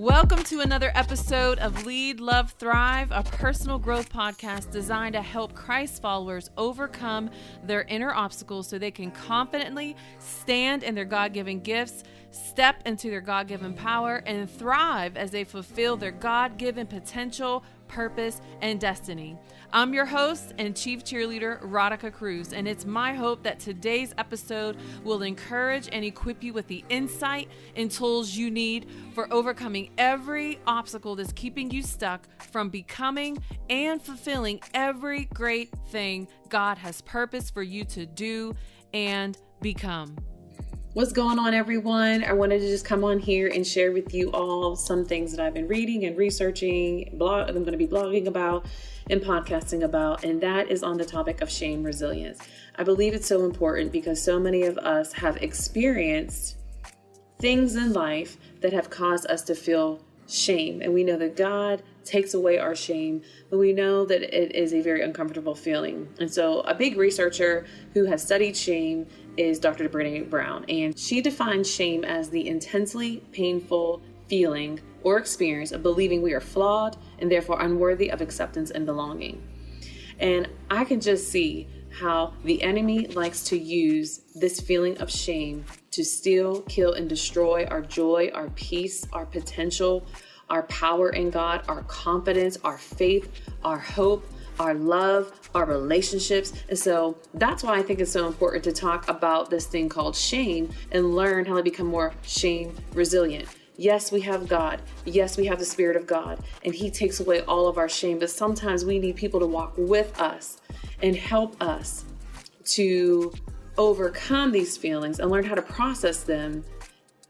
Welcome to another episode of Lead, Love, Thrive, a personal growth podcast designed to help Christ followers overcome their inner obstacles so they can confidently stand in their God-given gifts, step into their God-given power, and thrive as they fulfill their God-given potential, purpose, and destiny. I'm your host and chief cheerleader, Radhika Cruz, and it's my hope that today's episode will encourage and equip you with the insight and tools you need for overcoming every obstacle that's keeping you stuck from becoming and fulfilling every great thing God has purposed for you to do and become. What's going on, everyone? I wanted to just come on here and share with you all some things that I've been reading and researching, I'm going to be blogging about and podcasting about, and that is on the topic of shame resilience. I believe it's so important because so many of us have experienced things in life that have caused us to feel shame, and we know that God takes away our shame, but we know that it is a very uncomfortable feeling. And so a big researcher who has studied shame is Dr. Degrading, and she defines shame as the intensely painful feeling or experience of believing we are flawed and therefore unworthy of acceptance and belonging. And I can just see how the enemy likes to use this feeling of shame to steal, kill, and destroy our joy, our peace, our potential, our power in God, our confidence, our faith, our hope, our love, our relationships. And so that's why I think it's so important to talk about this thing called shame and learn how to become more shame resilient. Yes, we have God. Yes, we have the Spirit of God, and He takes away all of our shame. But sometimes we need people to walk with us and help us to overcome these feelings and learn how to process them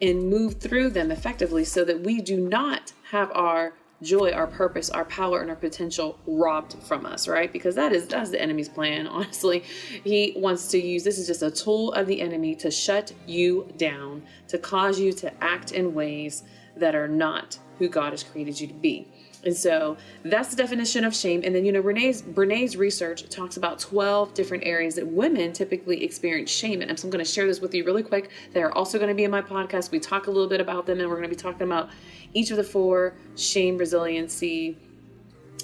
and move through them effectively so that we do not have our joy, our purpose, our power, and our potential robbed from us, right? Because that's the enemy's plan, honestly. He wants to use, this is just a tool of the enemy to shut you down, to cause you to act in ways that are not who God has created you to be. And so that's the definition of shame. And then, Brené's research talks about 12 different areas that women typically experience shame in. And so I'm going to share this with you really quick. They are also going to be in my podcast. We talk a little bit about them, and we're going to be talking about each of the 4 shame resiliency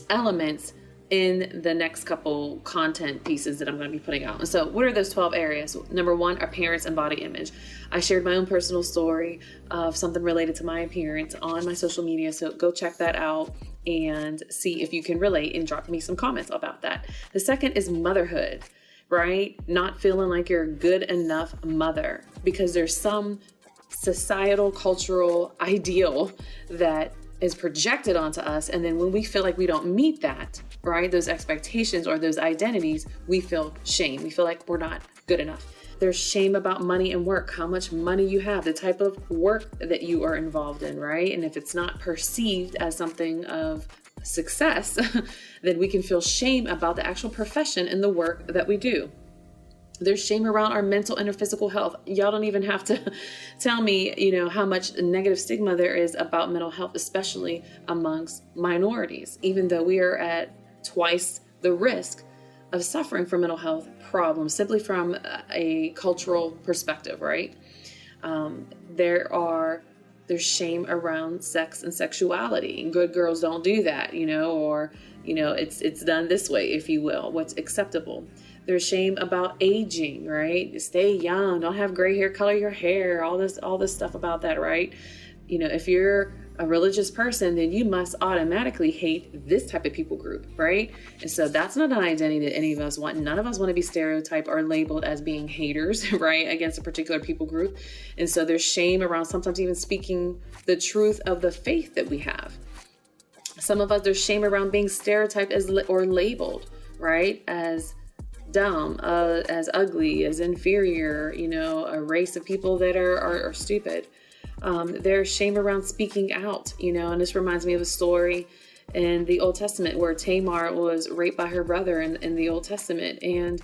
elements in the next couple content pieces that I'm going to be putting out. And so what are those 12 areas? Number 1, appearance and body image. I shared my own personal story of something related to my appearance on my social media. So go check that out and see if you can relate and drop me some comments about that. The second is motherhood, right? Not feeling like you're a good enough mother because there's some societal, cultural ideal that is projected onto us. And then when we feel like we don't meet that, right, those expectations or those identities, we feel shame. We feel like we're not good enough. There's shame about money and work, how much money you have, the type of work that you are involved in, right? And if it's not perceived as something of success, then we can feel shame about the actual profession and the work that we do. There's shame around our mental and our physical health. Y'all don't even have to tell me, how much negative stigma there is about mental health, especially amongst minorities, even though we are at twice the risk of suffering from mental health problems simply from a cultural perspective, right? There's shame around sex and sexuality, and good girls don't do that, or it's done this way, if you will, what's acceptable. There's shame about aging, right? Stay young, don't have gray hair, color your hair, all this stuff about that, right? If you're a religious person, then you must automatically hate this type of people group, right? And so that's not an identity that any of us want. None of us want to be stereotyped or labeled as being haters, right, against a particular people group. And so there's shame around sometimes even speaking the truth of the faith that we have. Some of us, there's shame around being stereotyped or labeled, right, as dumb, as ugly, as inferior, a race of people that are stupid. There's shame around speaking out, and this reminds me of a story in the Old Testament where Tamar was raped by her brother in the Old Testament. And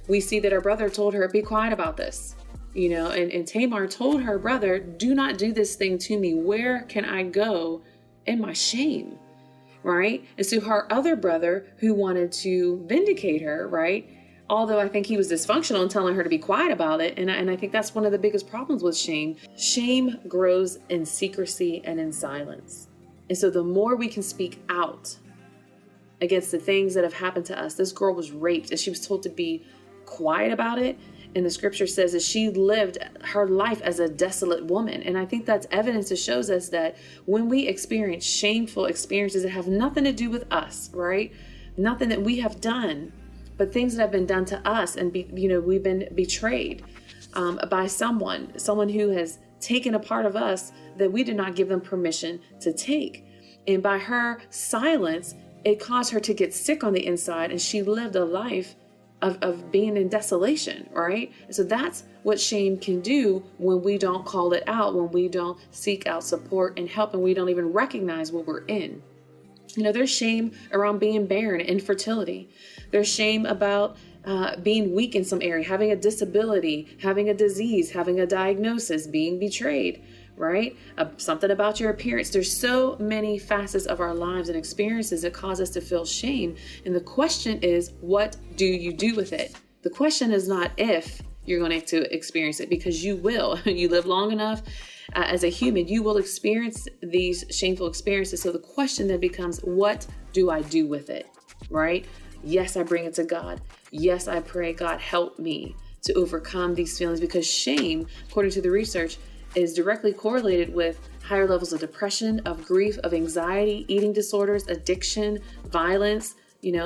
we see that her brother told her, be quiet about this, and Tamar told her brother, do not do this thing to me. Where can I go in my shame? Right. And so her other brother who wanted to vindicate her, right, Although I think he was dysfunctional in telling her to be quiet about it. And I think that's one of the biggest problems with shame. Shame grows in secrecy and in silence. And so the more we can speak out against the things that have happened to us. This girl was raped and she was told to be quiet about it. And the scripture says that she lived her life as a desolate woman. And I think that's evidence that shows us that when we experience shameful experiences that have nothing to do with us, right? Nothing that we have done, but things that have been done to us, and we've been betrayed by someone who has taken a part of us that we did not give them permission to take. And by her silence, it caused her to get sick on the inside, and she lived a life of being in desolation, right? So that's what shame can do when we don't call it out, when we don't seek out support and help, and we don't even recognize what we're in. There's shame around being barren, infertility. There's shame about being weak in some area, having a disability, having a disease, having a diagnosis, being betrayed, right? Something about your appearance. There's so many facets of our lives and experiences that cause us to feel shame. And the question is, what do you do with it? The question is not if you're going to experience it, because you will. You live long enough as a human, you will experience these shameful experiences. So the question then becomes, what do I do with it, right? Yes, I bring it to God. Yes, I pray, God, help me to overcome these feelings, because shame, according to the research, is directly correlated with higher levels of depression, of grief, of anxiety, eating disorders, addiction, violence,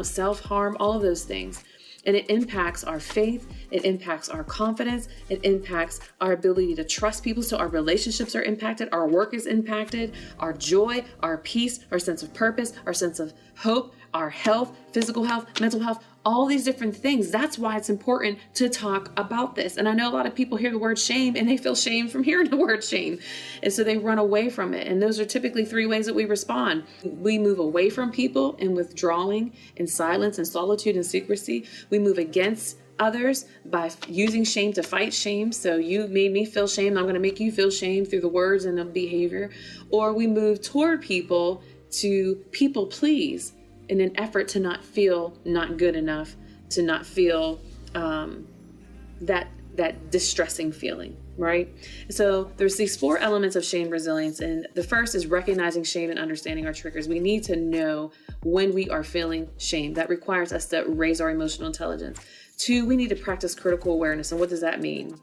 self-harm, all of those things. And it impacts our faith, it impacts our confidence, it impacts our ability to trust people. So our relationships are impacted, our work is impacted, our joy, our peace, our sense of purpose, our sense of hope, our health, physical health, mental health, all these different things. That's why it's important to talk about this. And I know a lot of people hear the word shame and they feel shame from hearing the word shame. And so they run away from it. And those are typically three ways that we respond. We move away from people in withdrawing, in silence, and solitude, and secrecy. We move against others by using shame to fight shame. So you made me feel shame, I'm going to make you feel shame through the words and the behavior. Or we move toward people to people please in an effort to not feel not good enough, to not feel that distressing feeling, right? So there's these four elements of shame resilience. And the first is recognizing shame and understanding our triggers. We need to know when we are feeling shame. That requires us to raise our emotional intelligence. 2, we need to practice critical awareness. And what does that mean?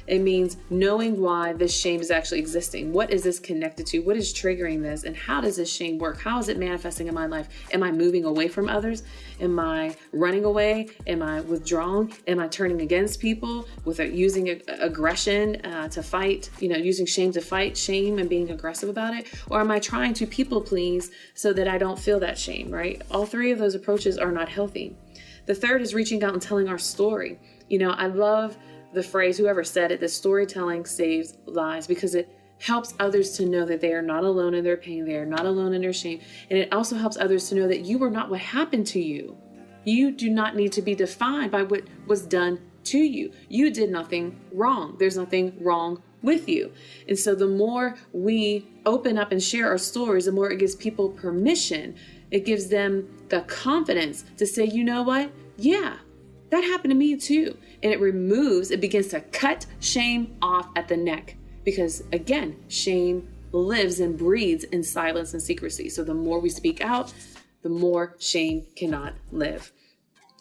It means knowing why this shame is actually existing. What is this connected to? What is triggering this? And how does this shame work? How is it manifesting in my life? Am I moving away from others? Am I running away? Am I withdrawing? Am I turning against people with using aggression to fight, using shame to fight shame and being aggressive about it? Or am I trying to people please so that I don't feel that shame, right? All three of those approaches are not healthy. The third is reaching out and telling our story. I love the phrase, whoever said it, that storytelling saves lives, because it helps others to know that they are not alone in their pain. They are not alone in their shame. And it also helps others to know that you are not what happened to you. You do not need to be defined by what was done to you. You did nothing wrong. There's nothing wrong with you. And so the more we open up and share our stories, the more it gives people permission. It gives them the confidence to say, you know what? Yeah, that happened to me too. And it begins to cut shame off at the neck. Because again, shame lives and breeds in silence and secrecy. So the more we speak out, the more shame cannot live.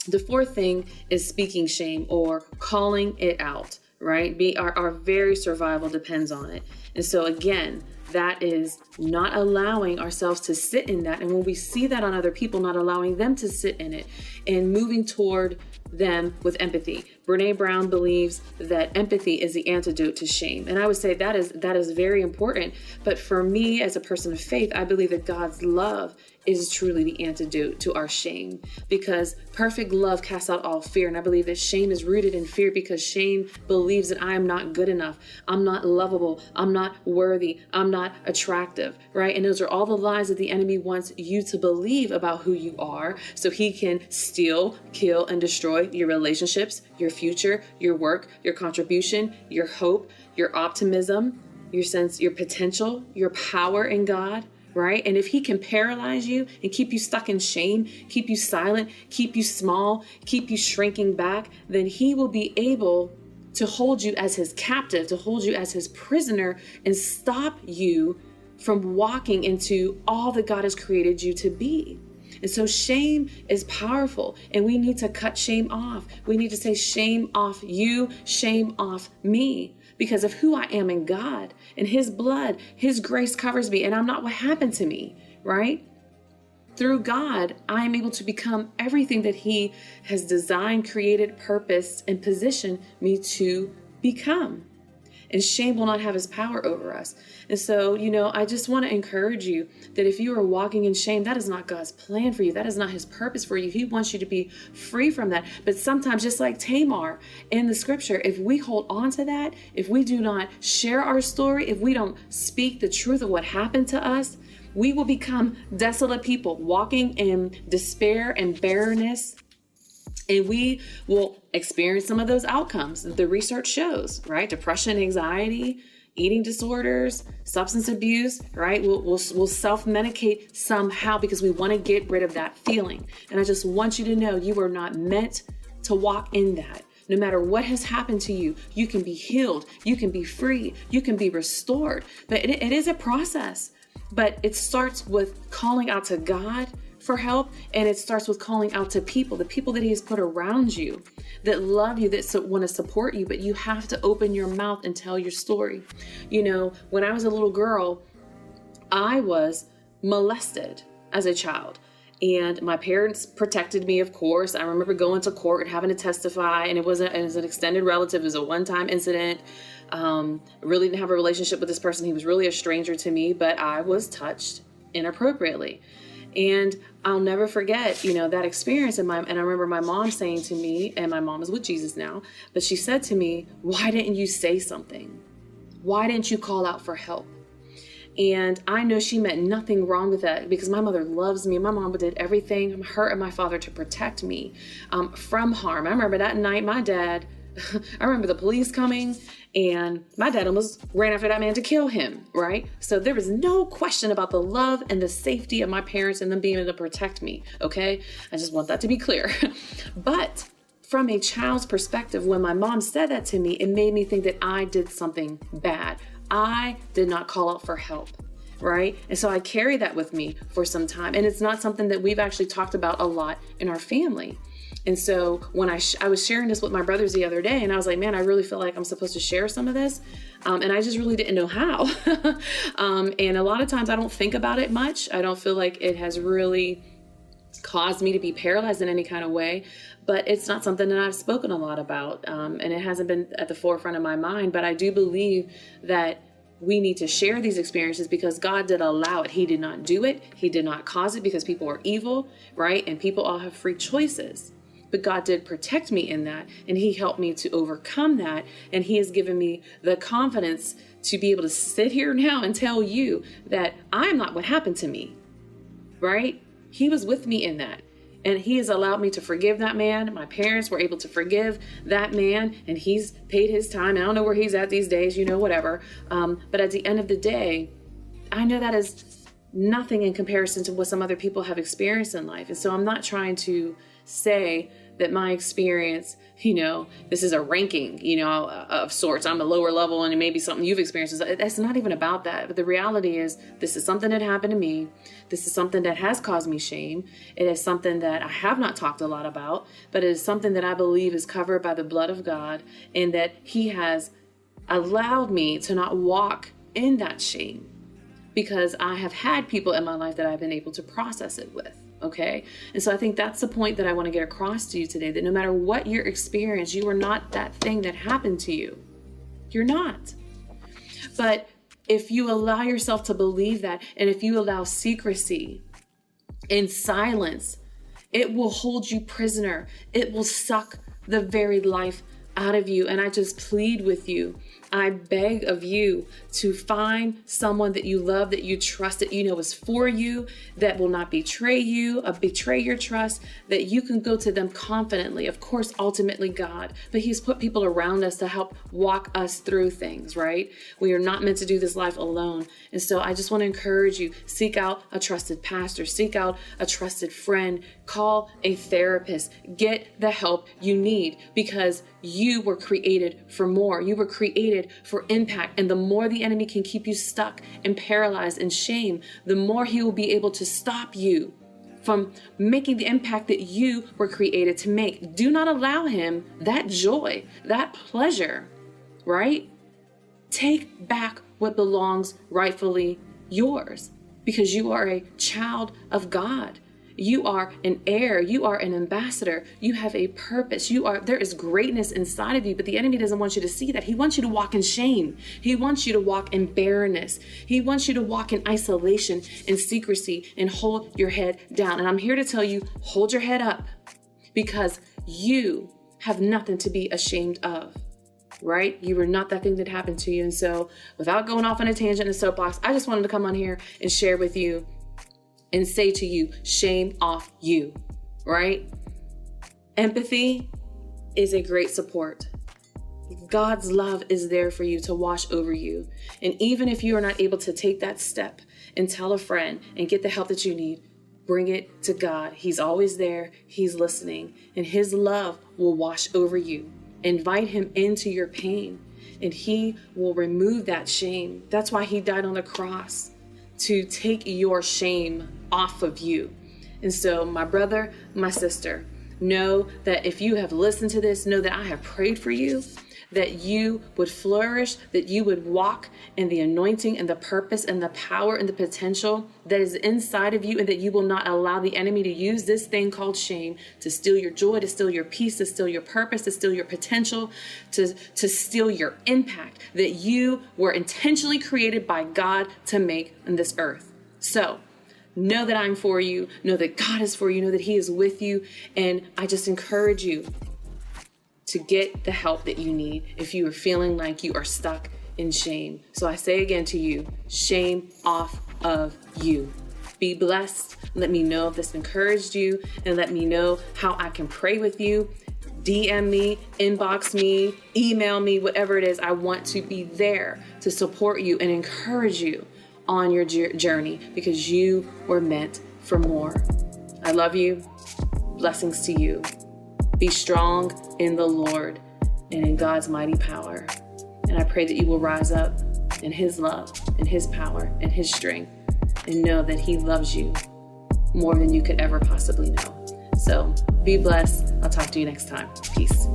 The fourth thing is speaking shame or calling it out, right? Our very survival depends on it. And so again, that is not allowing ourselves to sit in that. And when we see that on other people, not allowing them to sit in it and moving toward them with empathy. Brene Brown believes that empathy is the antidote to shame. And I would say that is very important. But for me, as a person of faith, I believe that God's love is truly the antidote to our shame, because perfect love casts out all fear. And I believe that shame is rooted in fear, because shame believes that I am not good enough. I'm not lovable. I'm not worthy. I'm not attractive, right? And those are all the lies that the enemy wants you to believe about who you are, so he can steal, kill, and destroy your relationships, your future, your work, your contribution, your hope, your optimism, your sense, your potential, your power in God, right? And if he can paralyze you and keep you stuck in shame, keep you silent, keep you small, keep you shrinking back, then he will be able to hold you as his captive, to hold you as his prisoner, and stop you from walking into all that God has created you to be. And so shame is powerful, and we need to cut shame off. We need to say, shame off you, shame off me, because of who I am in God, and his blood, his grace covers me, and I'm not what happened to me, right? Through God, I am able to become everything that he has designed, created, purposed, and positioned me to become. And shame will not have his power over us. And so, I just want to encourage you that if you are walking in shame, that is not God's plan for you. That is not his purpose for you. He wants you to be free from that. But sometimes, just like Tamar in the scripture, if we hold on to that, if we do not share our story, if we don't speak the truth of what happened to us, we will become desolate people walking in despair and barrenness. And we will experience some of those outcomes that the research shows, right? Depression, anxiety, eating disorders, substance abuse, right? We'll self-medicate somehow because we want to get rid of that feeling. And I just want you to know you are not meant to walk in that. No matter what has happened to you, you can be healed, you can be free, you can be restored. But it is a process. But it starts with calling out to God for help, and it starts with calling out to people, the people that he has put around you, that love you, that want to support you. But you have to open your mouth and tell your story. When I was a little girl, I was molested as a child. And my parents protected me, of course. I remember going to court and having to testify, and it was an extended relative. It was a one-time incident. Really didn't have a relationship with this person. He was really a stranger to me, but I was touched inappropriately. And I'll never forget, that experience. And I remember my mom saying to me, and my mom is with Jesus now, but she said to me, why didn't you say something? Why didn't you call out for help? And I know she meant nothing wrong with that, because my mother loves me. My mom did everything, her and my father, to protect me from harm. I remember that night, I remember the police coming, and my dad almost ran after that man to kill him, right? So there was no question about the love and the safety of my parents and them being able to protect me, okay? I just want that to be clear. But from a child's perspective, when my mom said that to me, it made me think that I did something bad. I did not call out for help, right? And so I carry that with me for some time. And it's not something that we've actually talked about a lot in our family. And so when I was sharing this with my brothers the other day, and I was like, man, I really feel like I'm supposed to share some of this. And I just really didn't know how. And a lot of times I don't think about it much. I don't feel like it has really caused me to be paralyzed in any kind of way, but it's not something that I've spoken a lot about. And it hasn't been at the forefront of my mind, but I do believe that we need to share these experiences because God did allow it. He did not do it. He did not cause it because people are evil, right? And people all have free choices. But God did protect me in that, and he helped me to overcome that. And he has given me the confidence to be able to sit here now and tell you that I'm not what happened to me, right? He was with me in that. And he has allowed me to forgive that man. My parents were able to forgive that man, and he's paid his time. I don't know where he's at these days, whatever. But at the end of the day, I know that is nothing in comparison to what some other people have experienced in life. And so I'm not trying to say that my experience, this is a ranking, of sorts. I'm a lower level and it may be something you've experienced. That's not even about that. But the reality is this is something that happened to me. This is something that has caused me shame. It is something that I have not talked a lot about, but it is something that I believe is covered by the blood of God, and that he has allowed me to not walk in that shame because I have had people in my life that I've been able to process it with. Okay. And so I think that's the point that I want to get across to you today, that no matter what your experience, you are not that thing that happened to you. You're not. But if you allow yourself to believe that, and if you allow secrecy and silence, it will hold you prisoner. It will suck the very life out of you. And I just plead with you. I beg of you to find someone that you love, that you trust, that you know is for you, that will not betray you, betray your trust, that you can go to them confidently. Of course, ultimately God, but He's put people around us to help walk us through things, right? We are not meant to do this life alone. And so I just want to encourage you, seek out a trusted pastor, seek out a trusted friend, call a therapist, get the help you need, because you were created for more. You were created for impact. And the more the enemy can keep you stuck and paralyzed in shame, the more he will be able to stop you from making the impact that you were created to make. Do not allow him that joy, that pleasure, right? Take back what belongs rightfully yours, because you are a child of God. You are an heir. You are an ambassador. You have a purpose. There is greatness inside of you, but the enemy doesn't want you to see that. He wants you to walk in shame. He wants you to walk in barrenness. He wants you to walk in isolation and secrecy and hold your head down. And I'm here to tell you, hold your head up, because you have nothing to be ashamed of, right? You were not that thing that happened to you. And so without going off on a tangent and soapbox, I just wanted to come on here and share with you and say to you, shame off you, right? Empathy is a great support. God's love is there for you to wash over you. And even if you are not able to take that step and tell a friend and get the help that you need, bring it to God. He's always there. He's listening. And His love will wash over you. Invite Him into your pain, and He will remove that shame. That's why He died on the cross, to take your shame off of you. And so, my brother, my sister, know that if you have listened to this, know that I have prayed for you, that you would flourish, that you would walk in the anointing and the purpose and the power and the potential that is inside of you, and that you will not allow the enemy to use this thing called shame to steal your joy, to steal your peace, to steal your purpose, to steal your potential, to steal your impact that you were intentionally created by God to make on this earth. So know that I'm for you, know that God is for you, know that He is with you, and I just encourage you to get the help that you need if you are feeling like you are stuck in shame. So I say again to you, shame off of you. Be blessed. Let me know if this encouraged you, and let me know how I can pray with you. DM me, inbox me, email me, whatever it is. I want to be there to support you and encourage you on your journey, because you were meant for more. I love you. Blessings to you. Be strong in the Lord and in God's mighty power. And I pray that you will rise up in His love, in His power, and His strength, and know that He loves you more than you could ever possibly know. So be blessed. I'll talk to you next time. Peace.